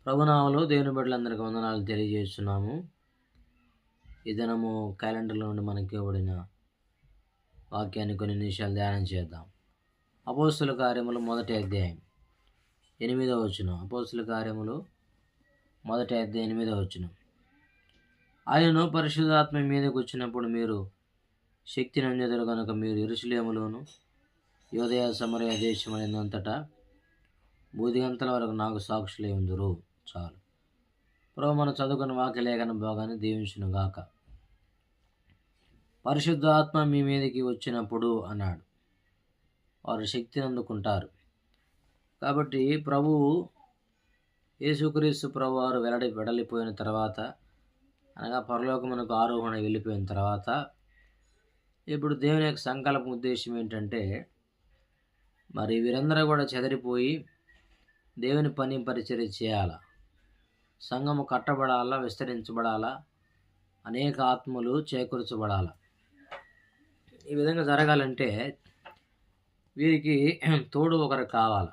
ప్రభునామములో దేవుని బిడ్డలందరికీ వందనాలు తెలియజేస్తున్నాము. ఈ దినము క్యాలెండర్లో నుండి మనకి ఇవ్వబడిన వాక్యాన్ని కొన్ని నిమిషాలు ధ్యానం చేద్దాం. అపోస్తుల కార్యములు 1వ అధ్యాయం 8వ వచనం. అపోస్తుల కార్యములు 1వ అధ్యాయం 8వ వచనం. ఆయనను పరిశుద్ధాత్మ మీదకి వచ్చినప్పుడు మీరు శక్తి నొందెదరు కనుక మీరు యెరూషలేములోను యూదయ సమరయ దేశమైనంతటా బూదిగంతల వరకు నాకు సాక్షులై ఉందురు. చాలు. ప్రభు మనం చదువుకున్న వాక్య లేఖన భాగాన్ని దీవించును గాక. పరిశుద్ధాత్మ మీ మీదకి వచ్చినప్పుడు అన్నాడు, వారు శక్తిని అందుకుంటారు. కాబట్టి ప్రభువు యేసుక్రీస్తు ప్రభు వారు వెడలిపోయిన తర్వాత, అనగా పరలోకమునకు ఆరోహణ వెళ్ళిపోయిన తర్వాత, ఇప్పుడు దేవుని యొక్క సంకల్ప ఉద్దేశం ఏంటంటే, మరి వీరందరూ కూడా చెదరిపోయి దేవుని పని పరిచర్య చేయాలా, సంఘము కట్టబడాలా, విస్తరించబడాలా, అనేక ఆత్మలు చేకూర్చబడాలా. ఈ విధంగా జరగాలంటే వీరికి తోడు ఒకరు కావాలి.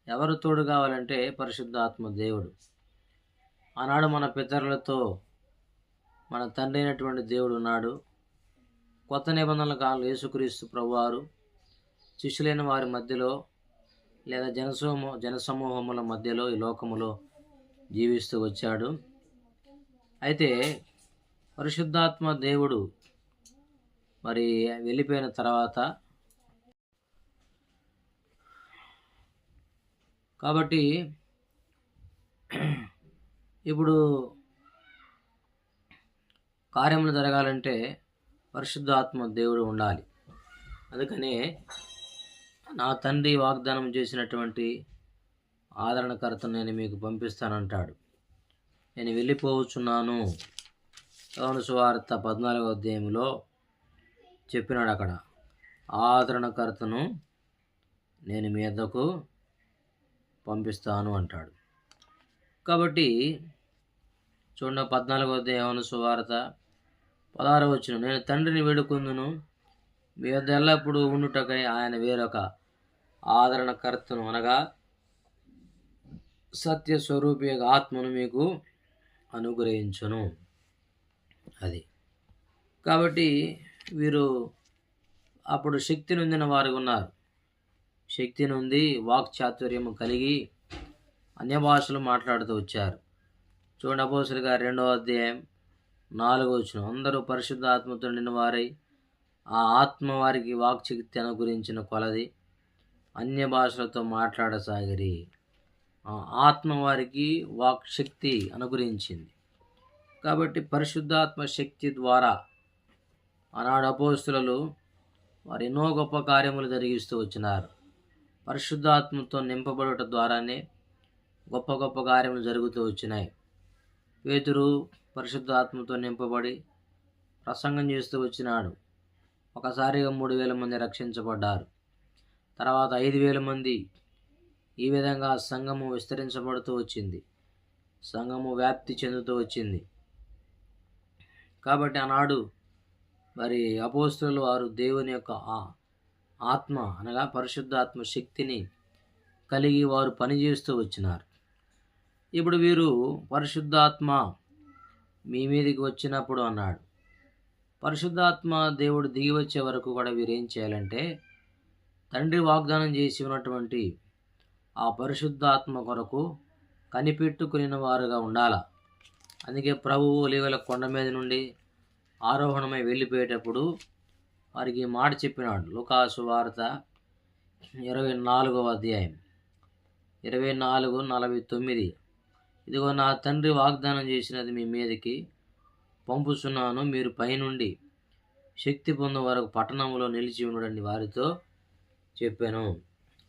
ఎవరు తోడు కావాలంటే పరిశుద్ధాత్మ దేవుడు. ఆనాడు మన పితరులతో మన తండ్రి అయినటువంటి దేవుడు ఉన్నాడు. కొత్త నిబంధనల కాలంలో యేసుక్రీస్తు ప్రభువారు శిష్యులైన వారి మధ్యలో లేదా జనసమూహముల మధ్యలో ఈ లోకములో జీవిస్తూ వచ్చాడు. అయితే పరిశుద్ధాత్మ దేవుడు మరి వెళ్ళిపోయిన తర్వాత, కాబట్టి ఇప్పుడు కార్యములు జరగాలంటే పరిశుద్ధాత్మ దేవుడు ఉండాలి. అందుకనే నా తండ్రి వాగ్దానం చేసినటువంటి ఆదరణకర్తను నేను మీకు పంపిస్తానంటాడు. నేను వెళ్ళిపోవచ్చున్నాను. యోహాను సువార్త 14వ అధ్యాయంలో చెప్పినాడు. అక్కడ ఆదరణకర్తను నేను మీ వద్దకు పంపిస్తాను అంటాడు. కాబట్టి చూడండి, 14వ అధ్యాయం యోహాను సువార్త 16వ వచనం. నేను తండ్రిని వేడుకొందును, మీ వద్ద ఎల్లప్పుడూ ఉండుటకై ఆయన వేరొక ఆదరణకర్తను, అనగా సత్య స్వరూపి ఆత్మను మీకు అనుగ్రహించును. అది కాబట్టి వీరు అప్పుడు శక్తి నొందిన వారు ఉన్నారు. శక్తి నొంది వాక్చాతుర్యము కలిగి అన్య భాషలు మాట్లాడుతూ వచ్చారు. చూడండి, అపోస్తలుల కార్యం 2వ అధ్యాయం 4వ వచనం. అందరూ పరిశుద్ధాత్మతో నిండిన వారై ఆ ఆత్మ వారికి వాక్శక్తి అనుగ్రహించిన కొలది అన్య భాషలతో మాట్లాడసాగిరి. ఆత్మ వారికి వాక్శక్తి అనుగ్రహించింది. కాబట్టి పరిశుద్ధాత్మ శక్తి ద్వారా ఆనాడు అపోస్తులు వారు ఎన్నో గొప్ప కార్యములు జరిగిస్తూ వచ్చినారు. పరిశుద్ధాత్మతో నింపబడుట ద్వారానే గొప్ప గొప్ప కార్యములు జరుగుతూ వచ్చినాయి. పేతురు పరిశుద్ధాత్మతో నింపబడి ప్రసంగం చేస్తూ వచ్చినాడు. ఒకసారిగా 3,000 మంది రక్షించబడ్డారు. తర్వాత 5,000 మంది. ఈ విధంగా సంఘము విస్తరించబడుతూ వచ్చింది. సంఘము వ్యాప్తి చెందుతూ వచ్చింది. కాబట్టి ఆనాడు మరి అపోస్తలులు వారు దేవుని యొక్క ఆత్మ, అనగా పరిశుద్ధాత్మ శక్తిని కలిగి వారు పనిచేస్తూ వచ్చినారు. ఇప్పుడు వీరు పరిశుద్ధాత్మ మీ మీదకి వచ్చినప్పుడు అన్నాడు. పరిశుద్ధాత్మ దేవుడు దిగి వచ్చే వరకు కూడా వీరు ఏం చేయాలంటే, తండ్రి వాగ్దానం చేసి ఉన్నటువంటి ఆ పరిశుద్ధాత్మ కొరకు కనిపెట్టుకుని వారుగా ఉండాల. అందుకే ప్రభువు ఒలీవల కొండ మీద నుండి ఆరోహణమై వెళ్ళిపోయేటప్పుడు వారికి మాట చెప్పినాడు. లూకా సువార్త 24వ అధ్యాయం 24:49. ఇదిగో నా తండ్రి వాగ్దానం చేసినది మీ మీదకి పంపుచున్నాను, మీరు పైనుండి శక్తి పొందే వరకు పట్టణంలో నిలిచి ఉండడండి వారితో చెప్పాను.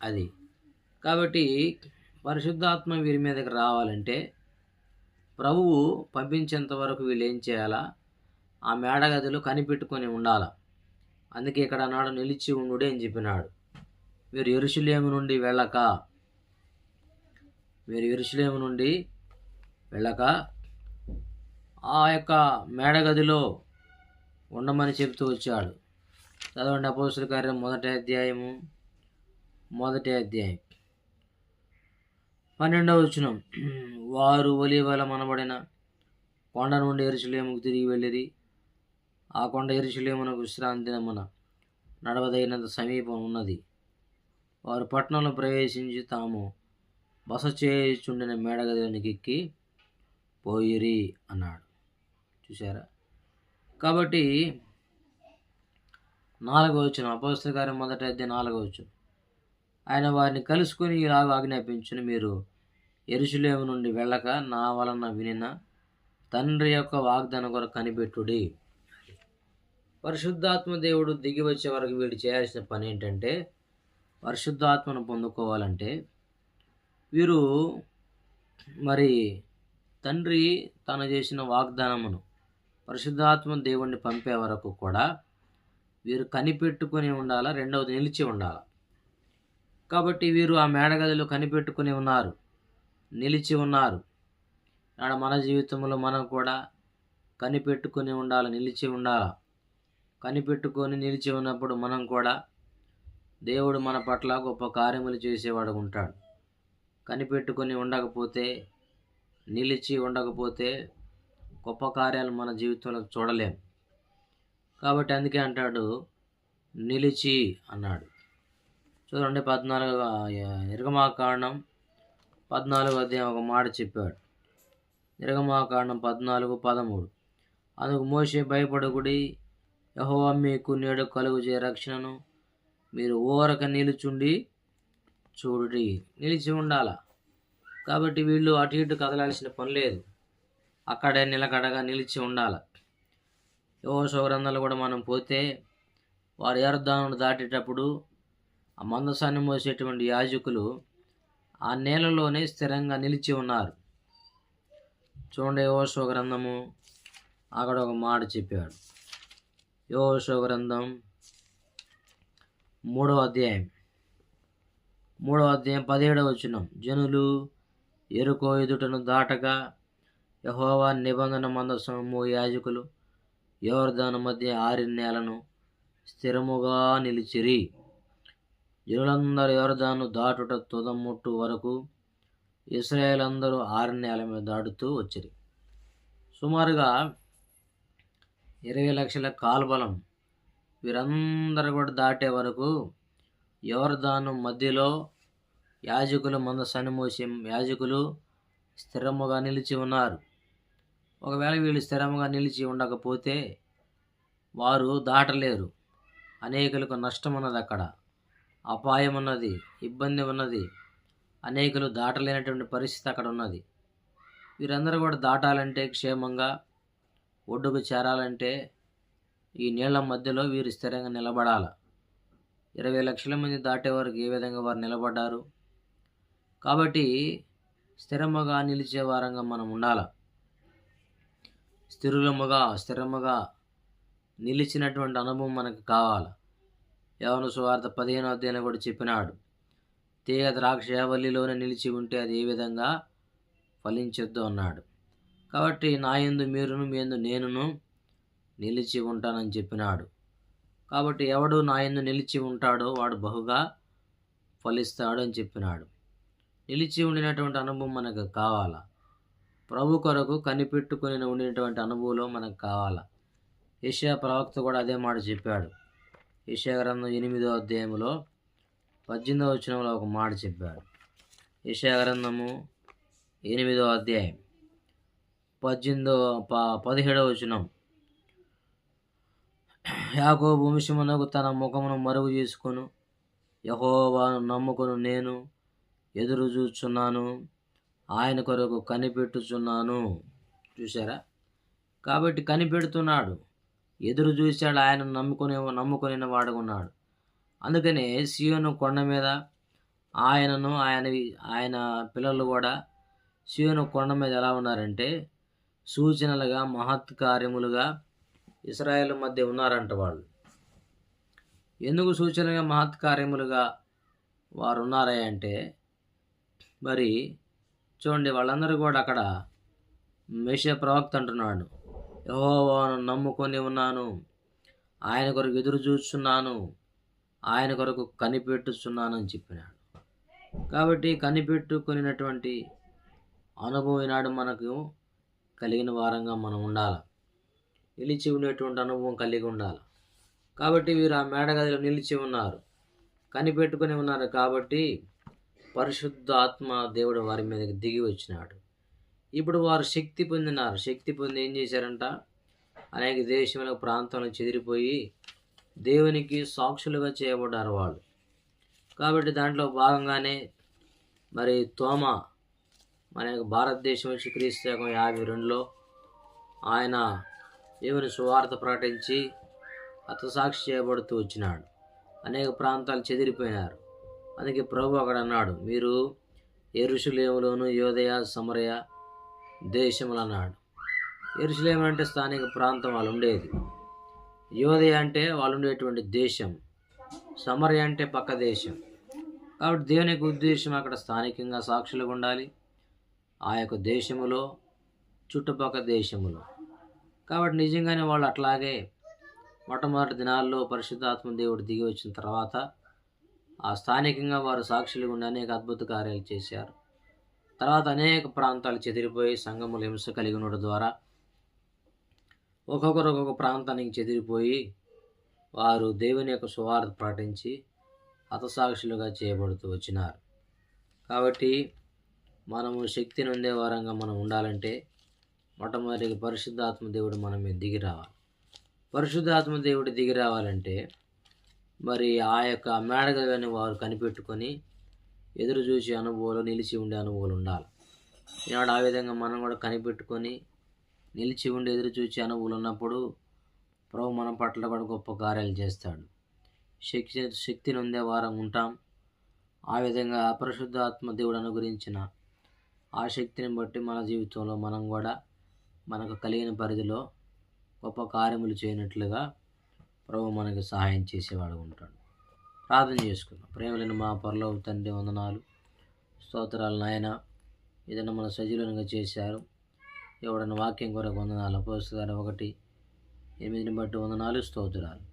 అది కాబట్టి పరిశుద్ధాత్మ వీరి మీదకి రావాలంటే ప్రభువు పంపించేంత వరకు వీళ్ళు ఏం చేయాలా? ఆ మేడగదిలో కనిపెట్టుకొని ఉండాల. అందుకే ఇక్కడ నాడు నిలిచి ఉండు అని చెప్పినాడు. మీరు యెరూషలేము నుండి వెళ్ళక ఆ యొక్క మేడగదిలో ఉండమని చెప్తూ వచ్చాడు. చదవండి, అపోస్తలుల కార్యం 1వ అధ్యాయం 12వ వచనం, వారు ఒలీవల మనబడిన కొండ నుండి యెరూషలేముకు తిరిగి వెళ్ళిరి. ఆ కొండ యెరూషలేమునకు విశ్రాంతి దినమున నడవదగినంత సమీపం ఉన్నది. వారు పట్టణంలో ప్రవేశించి తాము బస చేయుచుండిన మేడగదిలోనికి ఎక్కి పోయిరి అన్నాడు. చూసారా? కాబట్టి 4వ వచనం, అపోస్తలుల కార్యం 1వ అధ్యాయం 4వ వచనం, ఆయన వారిని కలుసుకొని ఇలాగ ఆజ్ఞాపించును, మీరు యెరూషలేము నుండి వెళ్ళక నా వలన వినిన తండ్రి యొక్క వాగ్దానం కొరకు కనిపెట్టుడి. పరిశుద్ధాత్మ దేవుడు దిగి వచ్చే వరకు వీడు చేయాల్సిన పని ఏంటంటే, పరిశుద్ధాత్మను పొందుకోవాలంటే వీరు మరి తండ్రి తను చేసిన వాగ్దానమును పరిశుద్ధాత్మ దేవుణ్ణి పంపే వరకు కూడా వీరు కనిపెట్టుకొని ఉండాలా, రెండవది నిలిచి ఉండాలి. కాబట్టి వీరు ఆ మేడగదిలో కనిపెట్టుకొని ఉన్నారు, నిలిచి ఉన్నారు. నాడు మన జీవితంలో మనం కూడా కనిపెట్టుకొని ఉండాలి, నిలిచి ఉండాలి. కనిపెట్టుకొని నిలిచి ఉన్నప్పుడు మనం కూడా దేవుడు మన పట్ల గొప్ప కార్యములు చేసేవాడు ఉంటాడు. కనిపెట్టుకొని ఉండకపోతే, నిలిచి ఉండకపోతే గొప్ప కార్యాలు మన జీవితంలో చూడలేం. కాబట్టి అందుకే అంటాడు నిలిచి అన్నాడు. చూడండి, 14 నిర్గమాకాండం 14వ అధ్యాయం ఒక మాట చెప్పాడు. నిర్గమాకాండం 14:13, అందుకు మోషే, భయపడకుడి, యెహోవా మీకు నేడు కలుగుచే రక్షణను మీరు ఊరక నిలుచుండి చూడుడి. నిలిచి ఉండాల. కాబట్టి వీళ్ళు అటు ఇటు కదలాల్సిన పని లేదు, అక్కడే నిలకడగా నిలిచి ఉండాల. యెహోషువ గ్రంథాలు కూడా మనం పోతే, వారు యొర్దానును దాటేటప్పుడు ఆ మందసాన్ని మోసేటువంటి యాజకులు ఆ నేలలోనే స్థిరంగా నిలిచి ఉన్నారు. చూడండి, యెహోషువ గ్రంథము అక్కడ ఒక మాట చెప్పాడు. యెహోషువ గ్రంథం 3వ అధ్యాయం 17వ వచనం, జనులు యెరికో ఎదుటను దాటగా యెహోవా నిబంధన మందసము యాజకులు యొర్దాను మధ్య ఆరిన నేలను స్థిరముగా నిలిచిరి. జనులందరూ యొర్దాను దాటుట తుదముట్టు వరకు ఇశ్రాయేలు అందరూ ఆరిన నేల మీద దాటుతూ వచ్చిరి. సుమారుగా 20 లక్షల కాల్బలం వీరందరూ కూడా దాటే వరకు యొర్దాను మధ్యలో యాజకులు మందసాన్ని మోసే యాజకులు స్థిరముగా నిలిచి ఉన్నారు. ఒకవేళ వీళ్ళు స్థిరంగా నిలిచి ఉండకపోతే వారు దాటలేరు. అనేకులకు నష్టం ఉన్నది, అక్కడ అపాయం ఉన్నది, ఇబ్బంది ఉన్నది, అనేకులు దాటలేనటువంటి పరిస్థితి అక్కడ ఉన్నది. వీరందరూ కూడా దాటాలంటే, క్షేమంగా ఒడ్డుకు చేరాలంటే ఈ నీళ్ల మధ్యలో వీరు స్థిరంగా నిలబడాల. 20 లక్షల మంది దాటే వరకు ఏ విధంగా వారు నిలబడ్డారు. కాబట్టి స్థిరముగా నిలిచే వారంగా మనం ఉండాల. స్థిరముగా నిలిచినటువంటి అనుభవం మనకు కావాలి. యోహాను సువార్త 15వ అధ్యాయంలో కూడా చెప్పినాడు, తీగ ద్రాక్షవల్లిలోనే నిలిచి ఉంటే అది ఏ విధంగా ఫలించొద్దు అన్నాడు. కాబట్టి నా యందు మీరును, మీ యందు నేనును నిలిచి ఉంటానని చెప్పినాడు. కాబట్టి ఎవడు నా యందు నిలిచి ఉంటాడో వాడు బహుగా ఫలిస్తాడు అని చెప్పినాడు. నిలిచి ఉండినటువంటి అనుభవం మనకు కావాలా. ప్రభు కొరకు కనిపెట్టుకుని ఉండినటువంటి అనుభవం మనకు కావాలా. యెషయా ప్రవక్త కూడా అదే మాట చెప్పాడు. యెషయా గ్రంథం 8వ అధ్యాయంలో 18వ వచనంలో ఒక మాట చెప్పాడు. యెషయా గ్రంథము 8వ అధ్యాయం 17వ వచనం, యాకోబు వంశమునకు తన ముఖమును మరుగు చేసుకొను, యెహోవాను నమ్ముకొను, నేను ఎదురు చూచున్నాను, ఆయన కొరకు కనిపెట్టుచున్నాను. చూసారా? కాబట్టి కనిపెడుతున్నాడు, ఎదురు చూశాడు, ఆయన నమ్ముకొని వాడుకున్నాడు. అందుకనే సీయోను కొండ మీద ఆయన పిల్లలు కూడా సీయోను కొండ మీద ఎలా ఉన్నారంటే, సూచనలుగా, మహత్కార్యములుగా ఇశ్రాయేలు మధ్య ఉన్నారంట. వాళ్ళు ఎందుకు సూచనలుగా, మహత్కార్యములుగా వారు ఉన్నారంటే, మరి చూడండి, వాళ్ళందరూ కూడా అక్కడ మెషియా ప్రవక్త అంటున్నాడు, యెహోవాను నమ్ముకొని ఉన్నాను, ఆయన కొరకు ఎదురు చూస్తున్నాను, ఆయన కొరకు కనిపెట్టుచున్నాను అని చెప్పినాడు. కాబట్టి కనిపెట్టుకునేటువంటి అనుభవం ఈనాడు మనకు కలిగిన వారంగా మనం ఉండాలి. నిలిచి ఉండేటువంటి అనుభవం కలిగి ఉండాలి. కాబట్టి వీరు ఆ మేడగదిలో నిలిచి ఉన్నారు, కనిపెట్టుకుని ఉన్నారు. కాబట్టి పరిశుద్ధ ఆత్మ దేవుడు వారి మీదకి దిగి వచ్చినాడు. ఇప్పుడు వారు శక్తి పొందినారు. శక్తి పొంది ఏం చేశారంట? అనేక దేశముల ప్రాంతంలో చెదిరిపోయి దేవునికి సాక్షులుగా చేయబడ్డారు వాళ్ళు. కాబట్టి దాంట్లో భాగంగానే మరి తోమ మన భారతదేశం వచ్చి క్రీస్తు శకం 52లో ఆయన దేవుని సువార్త ప్రకటించి హతసాక్షి చేయబడుతూ వచ్చినాడు. అనేక ప్రాంతాలు చెదిరిపోయినారు. అందుకే ప్రభు అక్కడ అన్నాడు, మీరు యెరూషలేములోను యూదయ సమరయ దేశములు అన్నాడు. యెరూషలేము అంటే స్థానిక ప్రాంతం వాళ్ళు ఉండేది, యూదయ అంటే వాళ్ళు ఉండేటువంటి దేశం, సమరయ అంటే పక్క దేశం. కాబట్టి దేవుని యొక్క ఉద్దేశం అక్కడ స్థానికంగా సాక్షులుగా ఉండాలి, ఆ యొక్క దేశములో చుట్టుపక్కల దేశములో. కాబట్టి నిజంగానే వాళ్ళు అట్లాగే మొట్టమొదటి దినాల్లో పరిశుద్ధాత్మ దేవుడు దిగి వచ్చిన తర్వాత ఆ స్థానికంగా వారు సాక్షులుగా ఉండి అనేక అద్భుత కార్యాలు చేశారు. తర్వాత అనేక ప్రాంతాలు చెదిరిపోయి సంఘములు హింస కలిగి ఉండడం ద్వారా ఒక్కొక్కరు ఒక్కొక్క ప్రాంతానికి చెదిరిపోయి వారు దేవుని యొక్క సువార్త ప్రకటించి హతసాక్షులుగా చేయబడుతూ వచ్చినారు. కాబట్టి మనము శక్తిని ఉండే వారంగా మనం ఉండాలంటే మొట్టమొదటిగా పరిశుద్ధాత్మ దేవుడు మన మీద దిగి రావాలి. పరిశుద్ధాత్మ దేవుడు దిగి రావాలంటే మరి ఆ యొక్క మేడగదిని వారు కనిపెట్టుకొని ఎదురు చూసే అనుభవాలు, నిలిచి ఉండే అనుభవాలు ఉండాలి. ఈనాడు ఆ విధంగా మనం కూడా కనిపెట్టుకొని నిలిచి ఉండి ఎదురు చూసే అనుభవాలు ఉన్నప్పుడు ప్రభు మన పట్ల కూడా గొప్ప కార్యాలు చేస్తాడు. శక్తిని ఉండే వారం ఉంటాం. ఆ విధంగా పరిశుద్ధాత్మ దేవుడు అనుగ్రహించిన ఆ శక్తిని బట్టి మన జీవితంలో మనం కూడా మనకు కలిగిన పరిధిలో గొప్ప కార్యములు చేయనట్లుగా ప్రభు మనకు సహాయం చేసేవాడు ఉంటాడు. ప్రార్థన చేసుకుందాం. ప్రేమలేని మా పరలోక తండ్రి, వందనాలు, స్తోత్రాలు నాయన. ఏదైనా మన సజీవంగా చేశారు. ఎవడన్నా వాక్యం కొరకు వందనాలు. అపోస్తలుల 1:8 బట్టి వందనాలు, స్తోత్రాలు.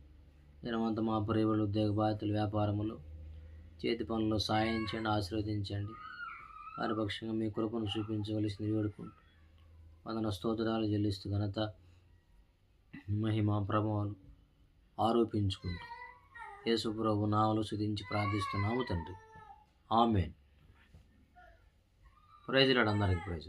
దినమంతా మా ప్రేమలు, ఉద్యోగ బాధ్యతలు, వ్యాపారములు, చేతి పనుల్లో సహాయం చేయండి, ఆశీర్వదించండి. వారి పక్షంగా మీ కృపను చూపించవలసింది వేడుకుంటూ వందన స్తోత్రాలు చెల్లిస్తూ ఘనత, మహిమ, ప్రభావాలు ఆరోపించుకుంటూ యేసు ప్రభు నామములో స్తుతించి ప్రార్థిస్తున్నాము తండ్రి. ఆమేన్. Praise lord. అందరికీ ప్రైజ్.